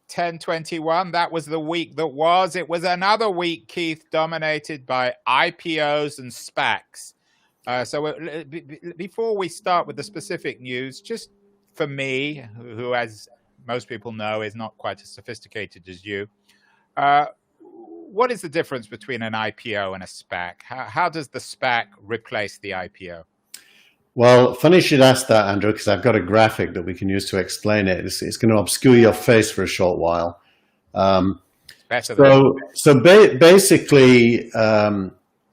10/21. That was the week that was. It was another week, Keith, dominated by IPOs and SPACs. Before we start with the specific news, just for me, who, as most people know, is not quite as sophisticated as you, what is the difference between an IPO and a SPAC? How does the SPAC replace the IPO? Well, funny you should ask that, Andrew, because I've got a graphic that we can use to explain it. It's going to obscure your face for a short while. Basically,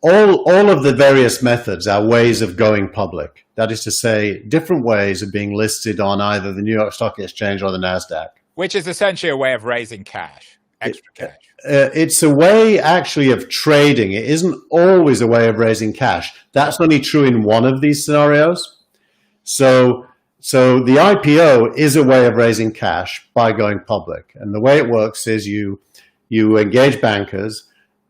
all of the various methods are ways of going public. That is to say, different ways of being listed on either the New York Stock Exchange or the NASDAQ. Which is essentially a way of raising cash, extra cash. It's a way actually of trading. It isn't always a way of raising cash. That's only true in one of these scenarios. So the IPO is a way of raising cash by going public. And the way it works is you engage bankers.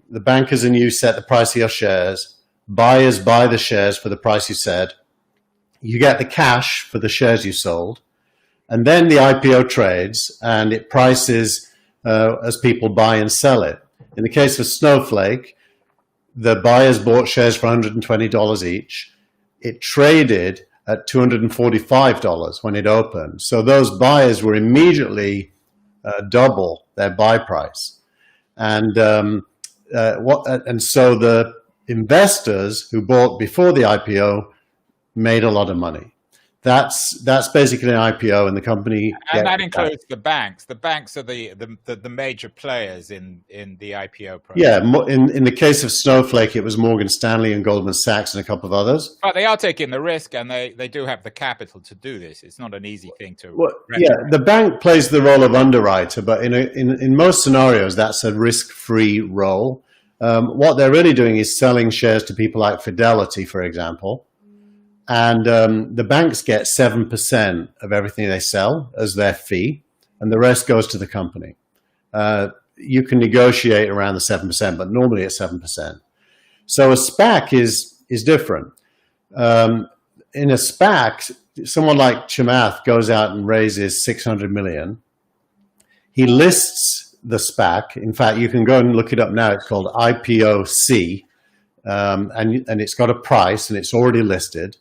The bankers and you set the price of your shares. Buyers buy the shares for the price you said. You get the cash for the shares you sold. And then the IPO trades and it prices as people buy and sell it. In the case of Snowflake, the buyers bought shares for $120 each. It traded at $245 when it opened. So those buyers were immediately double their buy price. And so the investors who bought before the IPO made a lot of money. That's basically an IPO, and the company. And that includes the banks. The banks are the major players in the IPO process. Yeah, in the case of Snowflake, it was Morgan Stanley and Goldman Sachs and a couple of others. But they are taking the risk, and they do have the capital to do this. It's not an easy thing to. Well, yeah, the bank plays the role of underwriter, but in most scenarios, that's a risk-free role. What they're really doing is selling shares to people like Fidelity, for example. And the banks get 7% of everything they sell as their fee, and the rest goes to the company. You can negotiate around the 7%, but normally it's 7%. So a SPAC is different. In a SPAC, someone like Chamath goes out and raises $600 million. He lists the SPAC. In fact, you can go and look it up now. It's called IPOC, and it's got a price, and it's already listed.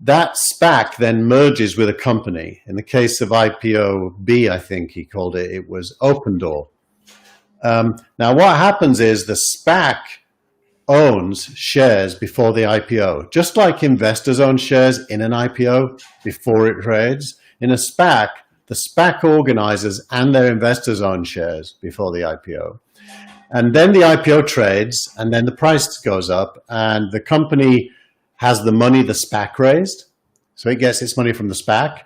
That SPAC then merges with a company. In the case of IPOB, I think he called it, it was Open Door. Now, what happens is the SPAC owns shares before the IPO, just like investors own shares in an IPO before it trades. In a SPAC, the SPAC organizers and their investors own shares before the IPO. And then the IPO trades, and then the price goes up, and the company has the money the SPAC raised. So it gets its money from the SPAC,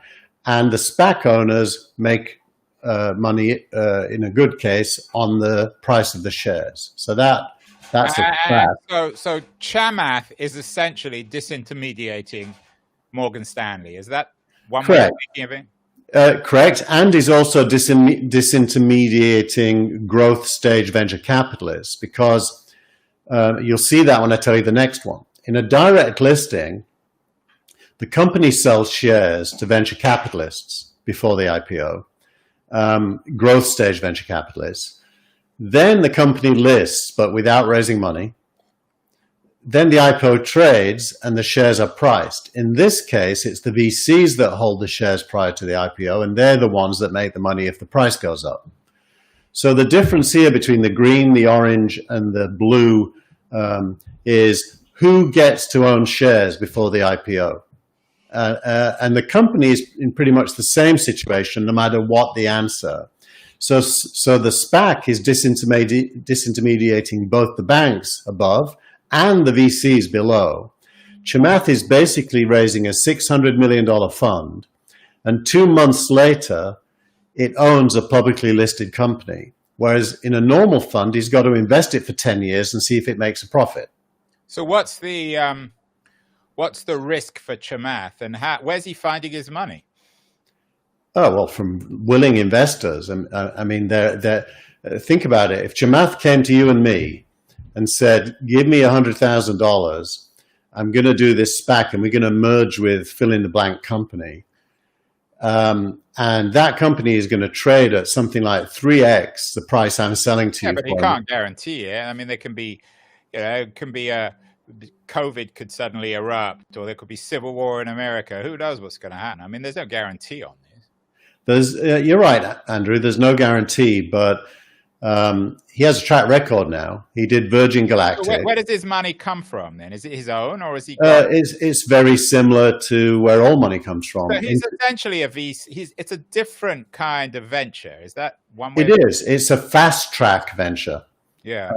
and the SPAC owners make money, in a good case, on the price of the shares. So that's a SPAC. So Chamath is essentially disintermediating Morgan Stanley. Is that one way of thinking of it? Correct, and is also disintermediating growth stage venture capitalists, because you'll see that when I tell you the next one. In a direct listing, the company sells shares to venture capitalists before the IPO, growth stage venture capitalists. Then the company lists, but without raising money. Then the IPO trades and the shares are priced. In this case, it's the VCs that hold the shares prior to the IPO, and they're the ones that make the money if the price goes up. So the difference here between the green, the orange, and the blue is who gets to own shares before the IPO. And the company is in pretty much the same situation, no matter what the answer. So the SPAC is disintermediating both the banks above and the VCs below. Chamath is basically raising a $600 million fund, and 2 months later, it owns a publicly listed company. Whereas in a normal fund, he's got to invest it for 10 years and see if it makes a profit. So what's the risk for Chamath, and where's he finding his money? Oh, well, from willing investors. I mean, think about it. If Chamath came to you and me and said, give me $100,000, I'm going to do this SPAC and we're going to merge with fill in the blank company. And that company is going to trade at something like 3x the price I'm selling to Yeah, you but you for. can't guarantee it. I mean, there can be, it can be a COVID could suddenly erupt, or there could be civil war in America. Who knows what's going to happen? I mean, there's no guarantee on this. You're right, Andrew. There's no guarantee, but he has a track record now. He did Virgin Galactic. So where does his money come from then? Is it his own, or is he got? It's very similar to where all money comes from. So he's essentially a VC. It's a different kind of venture. Is that one way? It is. It's a fast track venture. Yeah,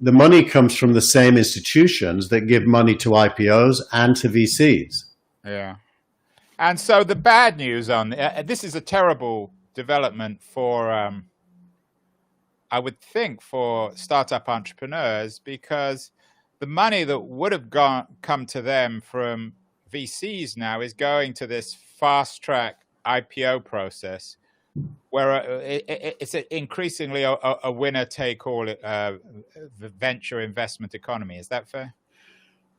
the money comes from the same institutions that give money to IPOs and to VCs. Yeah, and so the bad news on this is a terrible development for, I would think, for startup entrepreneurs, because the money that would have come to them from VCs now is going to this fast track IPO process, where it's increasingly a winner take all venture investment economy. Is that fair?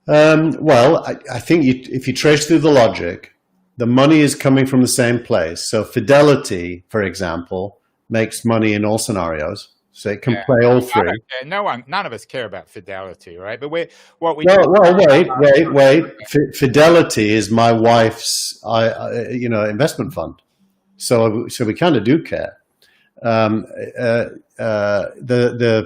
Well, I think if you trace through the logic, the money is coming from the same place. So Fidelity, for example, makes money in all scenarios. So it can play all three. None of us care about Fidelity, right? But wait. Fidelity is my wife's, investment fund. So we kind of do care. The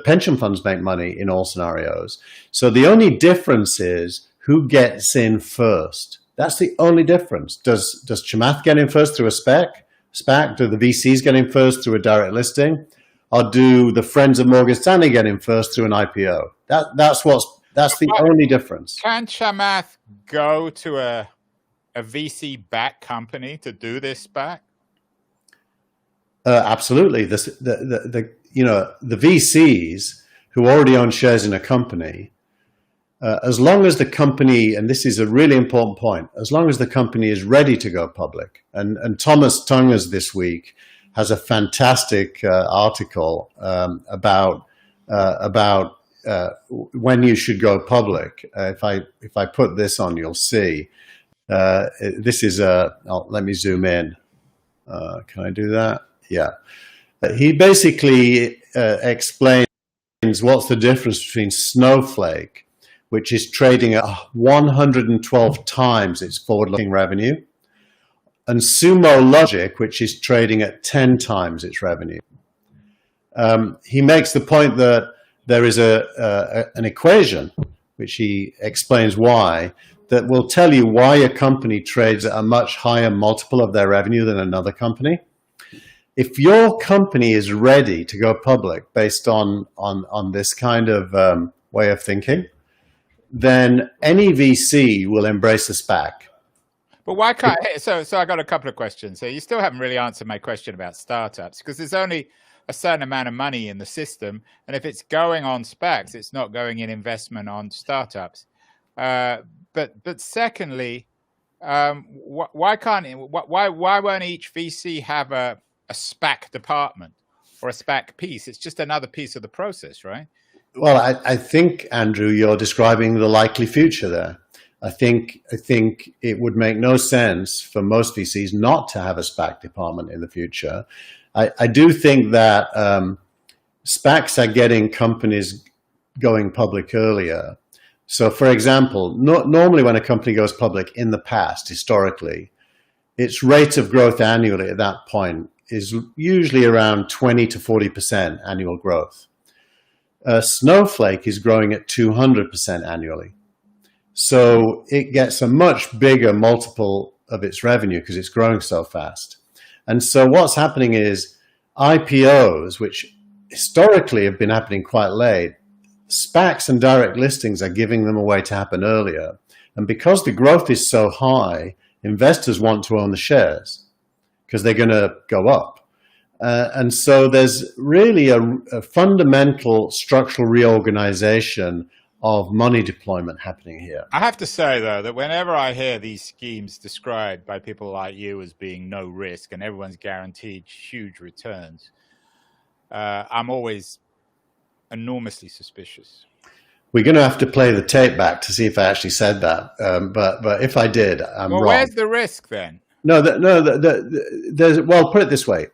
pension funds make money in all scenarios. So the only difference is who gets in first. That's the only difference. Does Chamath get in first through a SPAC? Do the VCs get in first through a direct listing? Or do the friends of Morgan Stanley get in first through an IPO? That's the only difference. Can Chamath go to a VC-backed company to do this SPAC? Absolutely. The VCs who already own shares in a company, as long as the company, and this is a really important point, as long as the company is ready to go public, and Thomas Tungers this week has a fantastic article about when you should go public. If I put this on, you'll see. This is let me zoom in. Can I do that? Yeah. He basically explains what's the difference between Snowflake, which is trading at 112 times its forward-looking revenue, and Sumo Logic, which is trading at 10 times its revenue. He makes the point that there is an equation, which he explains why, that will tell you why a company trades at a much higher multiple of their revenue than another company. If your company is ready to go public based on this kind of way of thinking, then any VC will embrace a SPAC. But why can't? So I got a couple of questions. So you still haven't really answered my question about startups, because there's only a certain amount of money in the system, and if it's going on SPACs, it's not going in investment on startups. But secondly, why won't each VC have a SPAC department or a SPAC piece? It's just another piece of the process, right? Well, I think, Andrew, you're describing the likely future there. I think it would make no sense for most VCs not to have a SPAC department in the future. I do think that SPACs are getting companies going public earlier. So, for example, normally when a company goes public in the past, historically, its rate of growth annually at that point is usually around 20 to 40% annual growth. Snowflake is growing at 200% annually. So it gets a much bigger multiple of its revenue because it's growing so fast. And so what's happening is IPOs, which historically have been happening quite late, SPACs and direct listings are giving them a way to happen earlier. And because the growth is so high, investors want to own the shares because they're going to go up. And so there's really a fundamental structural reorganization of money deployment happening here. I have to say, though, that whenever I hear these schemes described by people like you as being no risk and everyone's guaranteed huge returns, I'm always enormously suspicious. We're going to have to play the tape back to see if I actually said that. But if I did, I'm well, wrong. where's the risk then? No, there's, well, put it this way.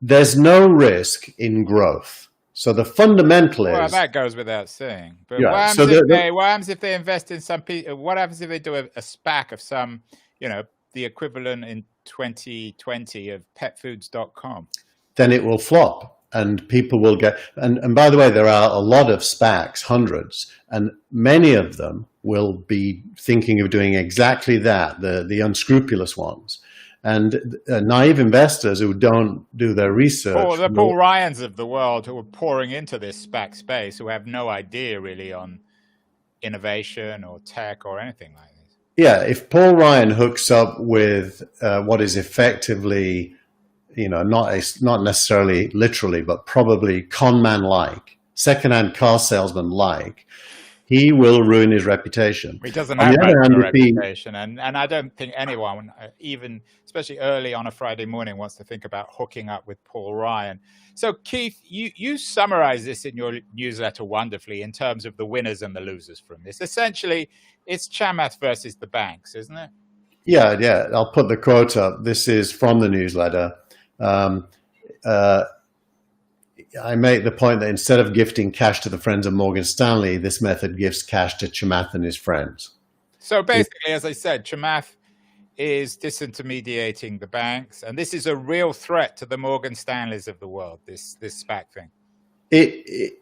There's no risk in growth. So the fundamental is... Well, that goes without saying. But Yeah, what happens, so what happens if they invest in some people? What happens if they do a SPAC of some, the equivalent in 2020 of petfoods.com? Then it will flop. And people will get, and by the way, there are a lot of SPACs, hundreds, and many of them will be thinking of doing exactly that, the unscrupulous ones. And naive investors who don't do their research. The Paul Ryans of the world who are pouring into this SPAC space, who have no idea really on innovation or tech or anything like this. Yeah, if Paul Ryan hooks up with what is effectively, not necessarily literally, but probably con man-like, second-hand car salesman-like, he will ruin his reputation. He doesn't have a reputation, and I don't think anyone, even especially early on a Friday morning, wants to think about hooking up with Paul Ryan. So, Keith, you summarize this in your newsletter wonderfully in terms of the winners and the losers from this. Essentially, it's Chamath versus the banks, isn't it? Yeah. I'll put the quote up. This is from the newsletter. I make the point that instead of gifting cash to the friends of Morgan Stanley, this method gives cash to Chamath and his friends. So basically, as I said, Chamath is disintermediating the banks, and this is a real threat to the Morgan Stanleys of the world, this SPAC thing.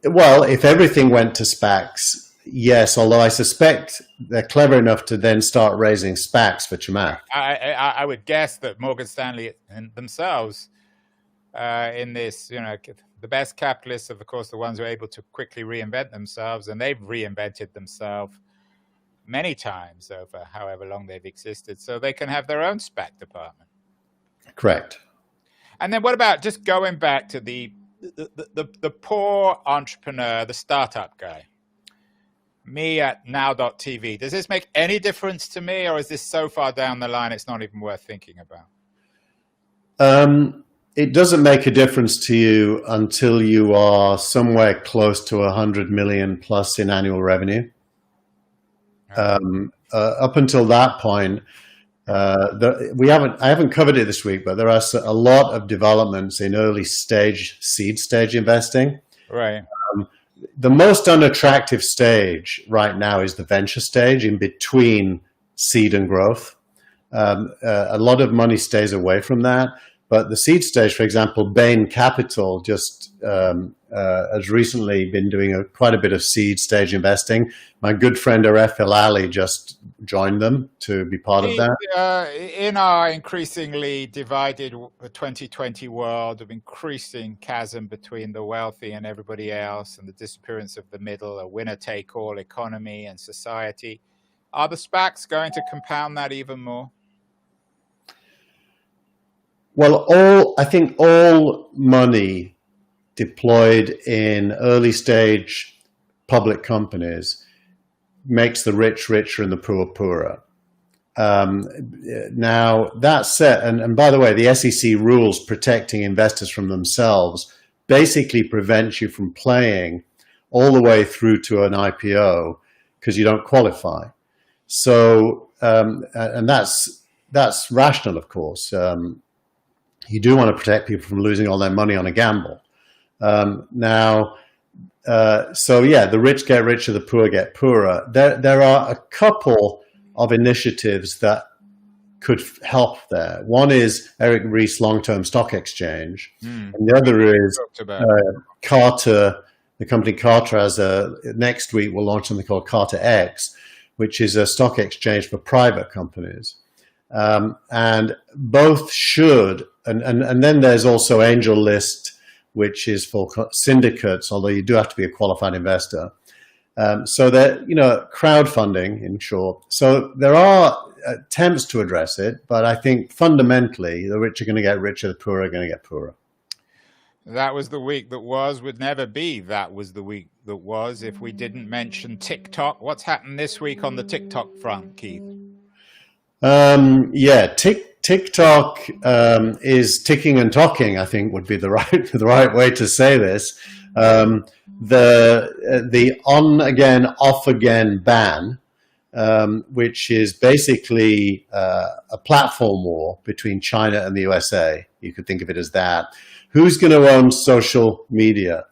Well, if everything went to SPACs, yes, although I suspect they're clever enough to then start raising SPACs for Chamath. I would guess that Morgan Stanley themselves, in this, the best capitalists are, of course, the ones who are able to quickly reinvent themselves, and they've reinvented themselves many times over however long they've existed, so they can have their own SPAC department. Correct. And then what about just going back to the poor entrepreneur, the startup guy? Me at now.tv. Does this make any difference to me, or is this so far down the line it's not even worth thinking about? It doesn't make a difference to you until you are somewhere close to 100 million plus in annual revenue. Up until that point, I haven't covered it this week, but there are a lot of developments in early stage, seed stage investing. Right. The most unattractive stage right now is the venture stage, in between seed and growth. A lot of money stays away from that. But the seed stage, for example, Bain Capital just has recently been doing quite a bit of seed stage investing. My good friend Aref Hilali just joined them to be part of that. In our increasingly divided 2020 world of increasing chasm between the wealthy and everybody else, and the disappearance of the middle, a winner-take-all economy and society, are the SPACs going to compound that even more? Well, I think all money deployed in early stage public companies makes the rich richer and the poor poorer. Now, that said, and by the way, the SEC rules protecting investors from themselves basically prevent you from playing all the way through to an IPO because you don't qualify. So, and that's rational, of course. You do want to protect people from losing all their money on a gamble. So yeah, the rich get richer, the poor get poorer. There are a couple of initiatives that could help there. One is Eric Ries Long-Term Stock Exchange, and the other is Carter. The company Carter has next week will launch something called Carter X, which is a stock exchange for private companies. And both should, and then there's also Angel List, which is for syndicates, although you do have to be a qualified investor. So that, crowdfunding in short. So there are attempts to address it, but I think fundamentally the rich are going to get richer, the poor are going to get poorer. That was the week that was, would never be that was the week that was if we didn't mention TikTok. What's happened this week on the TikTok front, Keith? TikTok is ticking and talking, I think would be the right way to say this. The on again, off again ban, which is basically a platform war between China and the USA. You could think of it as that. Who's going to own social media?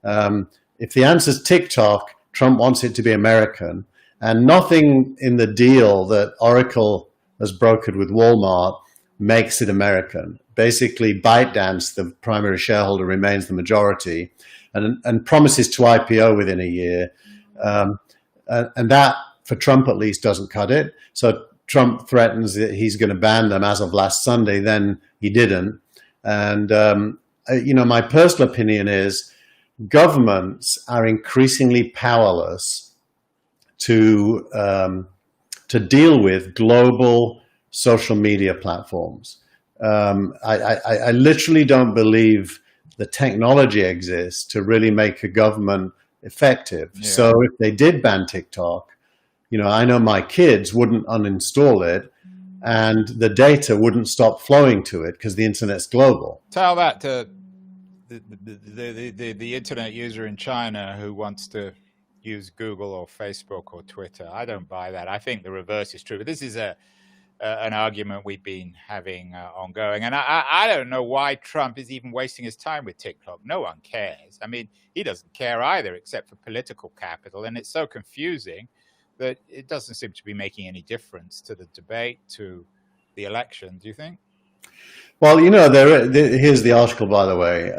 If the answer is TikTok, Trump wants it to be American, and nothing in the deal that Oracle has brokered with Walmart makes it American. Basically, ByteDance, the primary shareholder, remains the majority and promises to IPO within a year. And that, for Trump at least, doesn't cut it. So Trump threatens that he's going to ban them as of last Sunday. Then he didn't. And, my personal opinion is governments are increasingly powerless to deal with global social media platforms. I literally don't believe the technology exists to really make a government effective. Yeah. So if they did ban TikTok, I know my kids wouldn't uninstall it and the data wouldn't stop flowing to it because the internet's global. Tell that to the internet user in China who wants to use Google or Facebook or Twitter. I don't buy that. I think the reverse is true. But this is an argument we've been having ongoing. And I don't know why Trump is even wasting his time with TikTok. No one cares. I mean, he doesn't care either, except for political capital. And it's so confusing that it doesn't seem to be making any difference to the debate, to the election. Do you think? Well, here's the article, by the way.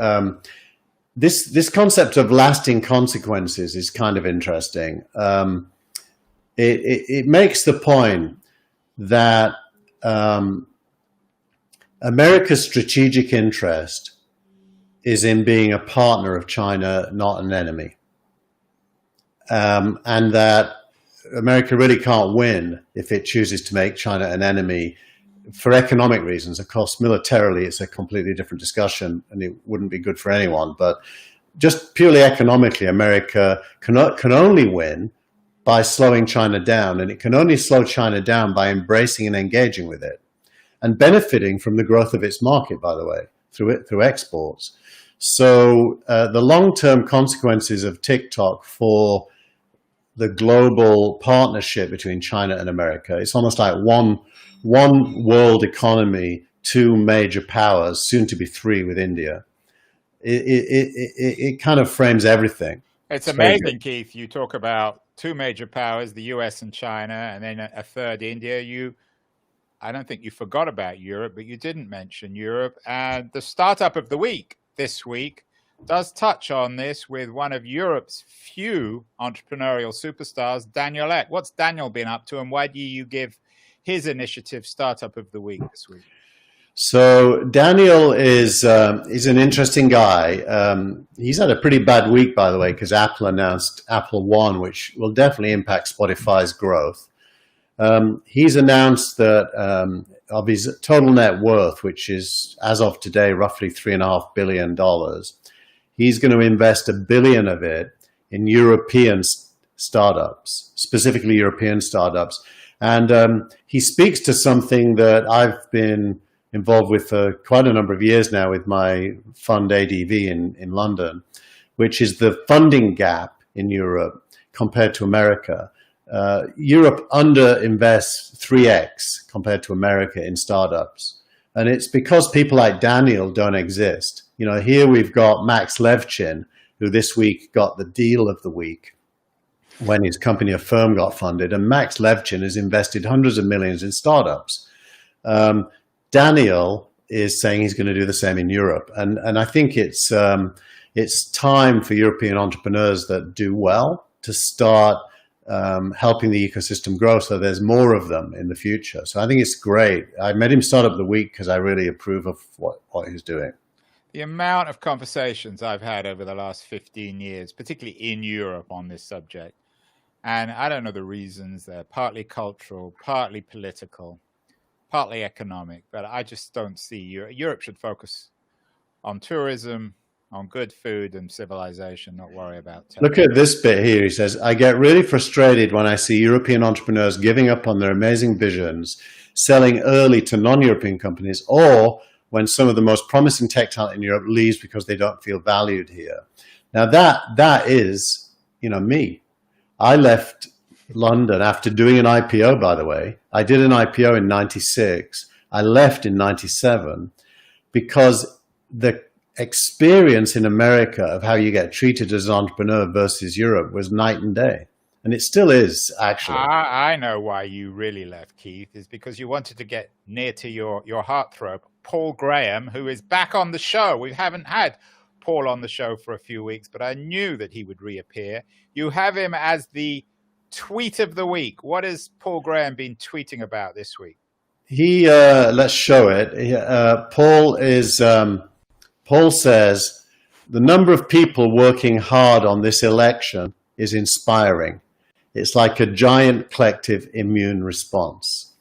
This concept of lasting consequences is kind of interesting. It makes the point that America's strategic interest is in being a partner of China, not an enemy. And that America really can't win if it chooses to make China an enemy for economic reasons. Of course, militarily, it's a completely different discussion and it wouldn't be good for anyone. But just purely economically, America can only win by slowing China down, and it can only slow China down by embracing and engaging with it and benefiting from the growth of its market, by the way, through exports. So the long-term consequences of TikTok for the global partnership between China and America, it's almost like one world economy, two major powers, soon to be three with India. It kind of frames everything. It's amazing, Keith. You talk about two major powers, the US and China, and then a third, India. I don't think you forgot about Europe, but you didn't mention Europe. And the startup of the week this week does touch on this with one of Europe's few entrepreneurial superstars, Daniel Ek. What's Daniel been up to, and why do you give his initiative startup of the week this week? So Daniel is an interesting guy. He's had a pretty bad week, by the way, because Apple announced Apple One, which will definitely impact Spotify's growth. He's announced that of his total net worth, which is, as of today, roughly $3.5 billion, he's going to invest $1 billion of it in European startups, specifically European startups. And he speaks to something that I've been involved with for quite a number of years now with my fund ADV in London, which is the funding gap in Europe compared to America. Europe underinvests 3x compared to America in startups. And it's because people like Daniel don't exist. Here we've got Max Levchin, who this week got the deal of the week when his company Affirm got funded. And Max Levchin has invested hundreds of millions in startups. Daniel is saying he's going to do the same in Europe. And I think it's time for European entrepreneurs that do well to start helping the ecosystem grow so there's more of them in the future. So I think it's great. I made him startup of the week because I really approve of what he's doing. The amount of conversations I've had over the last 15 years, particularly in Europe on this subject, and I don't know the reasons. They're partly cultural, partly political, partly economic, but I just don't see Europe should focus on tourism, on good food and civilization, not worry about technology. Look at this bit here. He says, I get really frustrated when I see European entrepreneurs giving up on their amazing visions, selling early to non-European companies, or when some of the most promising tech talent in Europe leaves because they don't feel valued here. Now that is, me. I left London after doing an IPO, by the way. I did an IPO in 96. I left in 97 because the experience in America of how you get treated as an entrepreneur versus Europe was night and day. And it still is, actually. I know why you really left, Keith, is because you wanted to get near to your heartthrob, Paul Graham, who is back on the show. We haven't had Paul on the show for a few weeks, but I knew that he would reappear. You have him as the tweet of the week. What has Paul Graham been tweeting about this week? Let's show it. Paul says, the number of people working hard on this election is inspiring. It's like a giant collective immune response.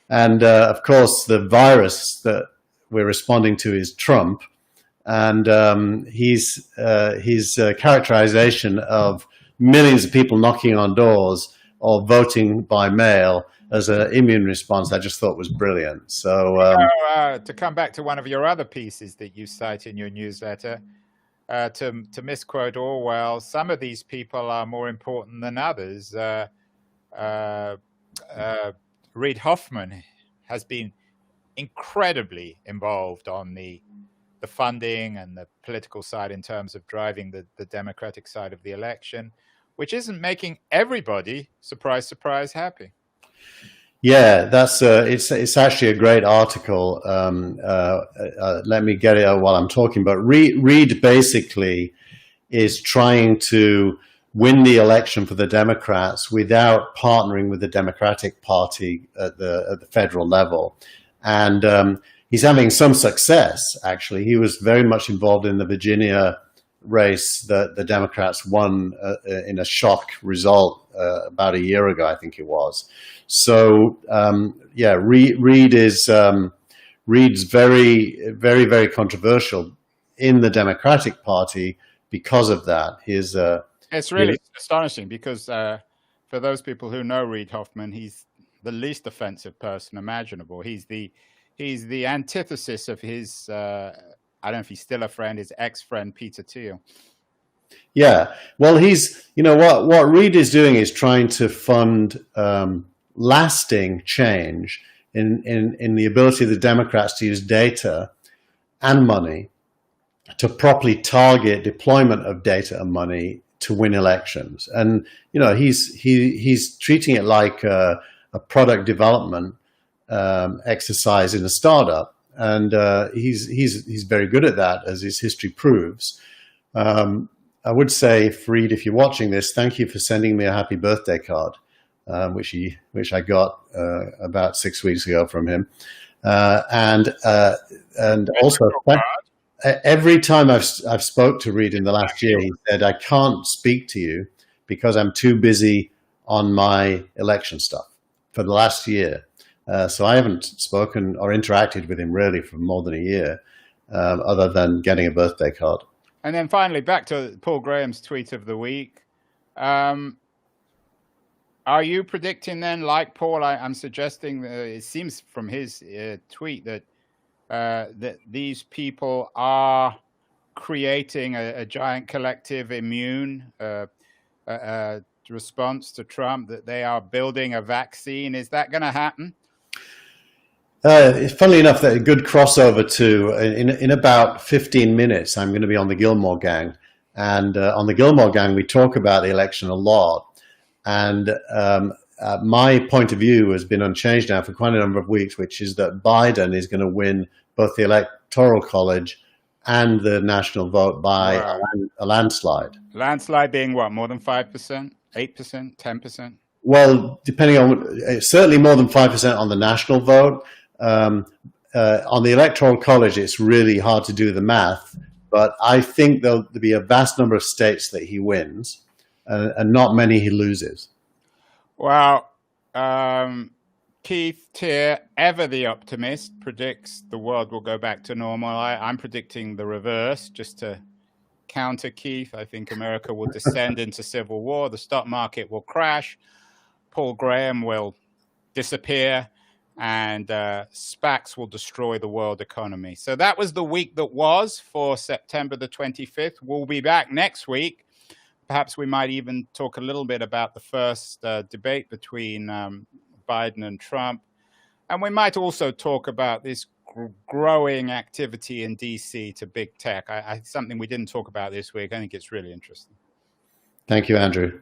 And of course, the virus that we're responding to is Trump. And his characterization of millions of people knocking on doors or voting by mail as an immune response, I just thought was brilliant. So to come back to one of your other pieces that you cite in your newsletter, to misquote Orwell, some of these people are more important than others. Reid Hoffman has been incredibly involved on the funding and the political side in terms of driving the Democratic side of the election, which isn't making everybody, surprise, surprise, happy. Yeah, that's it's actually a great article. Let me get it out while I'm talking. But Reid basically is trying to win the election for the Democrats without partnering with the Democratic Party at the federal level, and he's having some success. Actually, he was very much involved in the Virginia race that the Democrats won in a shock result about a year ago, I think it was. So Reid's very, very, very controversial in the Democratic Party because of that. It's really astonishing because for those people who know Reid Hoffman, he's the least offensive person imaginable. He's the antithesis of his. I don't know if he's still a friend, his ex-friend, Peter Thiel. Yeah, well, what Reid is doing is trying to fund lasting change in the ability of the Democrats to use data and money to properly target deployment of data and money to win elections. And, he's treating it like a product development exercise in a startup. And he's very good at that, as his history proves. I would say, Reid, if you're watching this, thank you for sending me a happy birthday card, which I got about 6 weeks ago from him. And also, every time I've spoke to Reid in the last year, he said, I can't speak to you because I'm too busy on my election stuff for the last year. So I haven't spoken or interacted with him really for more than a year, other than getting a birthday card. And then finally, back to Paul Graham's tweet of the week. Are you predicting then, like Paul, I'm suggesting that it seems from his tweet that that these people are creating a giant collective immune response to Trump, that they are building a vaccine? Is that going to happen? Funnily enough, that a good crossover to in about 15 minutes, I'm going to be on the Gilmore Gang, and on the Gilmore Gang we talk about the election a lot. And my point of view has been unchanged now for quite a number of weeks, which is that Biden is going to win both the Electoral College and the national vote by a landslide. Landslide being what, more than 5%, 8%, 10%? Well, depending on, certainly more than 5% on the national vote. On the Electoral College, it's really hard to do the math, but I think there'll be a vast number of states that he wins, and not many he loses. Well, Keith Teare, ever the optimist, predicts the world will go back to normal. I'm predicting the reverse, just to counter Keith. I think America will descend into civil war. The stock market will crash. Paul Graham will disappear. and SPACs will destroy the world economy. So that was the week that was for September the 25th. We'll be back next week. Perhaps we might even talk a little bit about the first debate between Biden and Trump. And we might also talk about this growing activity in DC to big tech. Something we didn't talk about this week. I think it's really interesting. Thank you, Andrew.